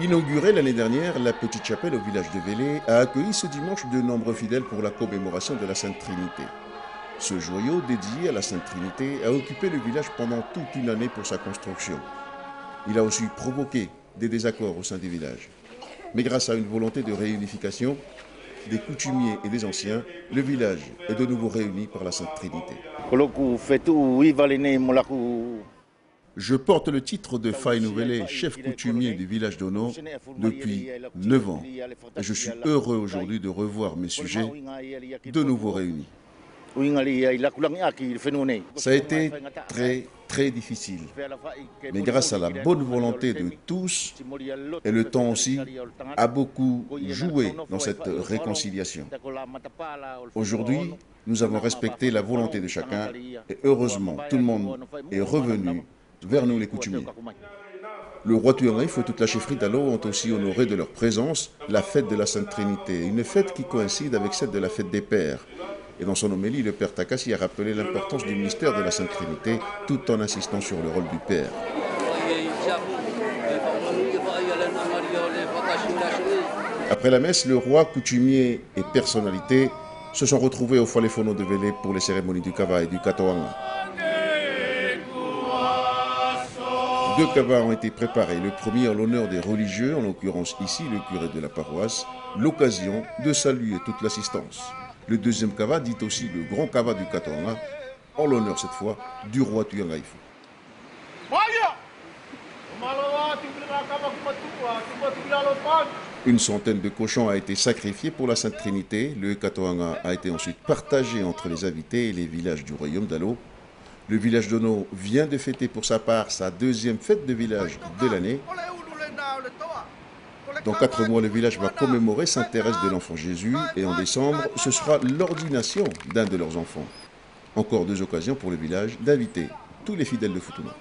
Inaugurée l'année dernière, la petite chapelle au village de Vélé a accueilli ce dimanche de nombreux fidèles pour la commémoration de la Sainte Trinité. Ce joyau dédié à la Sainte Trinité a occupé le village pendant toute une année pour sa construction. Il a aussi provoqué des désaccords au sein du village. Mais grâce à une volonté de réunification des coutumiers et des anciens, le village est de nouveau réuni par la Sainte Trinité. Je porte le titre de Fai Nouvelle, chef coutumier du village d'Ono, depuis 9 ans. Et je suis heureux aujourd'hui de revoir mes sujets de nouveau réunis. Ça a été très difficile. Mais grâce à la bonne volonté de tous, et le temps aussi, a beaucoup joué dans cette réconciliation. Aujourd'hui, nous avons respecté la volonté de chacun et heureusement, tout le monde est revenu vers nous les coutumiers. Le roi Tuangaïf et toute la chefferie d'Alo ont aussi honoré de leur présence la fête de la Sainte Trinité, une fête qui coïncide avec celle de la fête des Pères. Et dans son homélie, le Père Takassi a rappelé l'importance du mystère de la Sainte Trinité, tout en insistant sur le rôle du Père. Après la messe, le roi, coutumier et personnalité se sont retrouvés au Folefono de Vélé pour les cérémonies du Kava et du Katoanga. 2 kavas ont été préparés. Le premier en l'honneur des religieux, en l'occurrence ici le curé de la paroisse, l'occasion de saluer toute l'assistance. Le deuxième kava, dit aussi le grand kava du Katoanga, en l'honneur cette fois du roi Tuangaïf. Une centaine de cochons a été sacrifiée pour la Sainte Trinité. Le Katoanga a été ensuite partagé entre les invités et les villages du royaume d'Alo. Le village d'Ono vient de fêter pour sa part sa 2e fête de village de l'année. Dans 4 mois, le village va commémorer Sainte Thérèse de l'Enfant Jésus et en décembre, ce sera l'ordination d'un de leurs enfants. Encore 2 occasions pour le village d'inviter tous les fidèles de Futuna.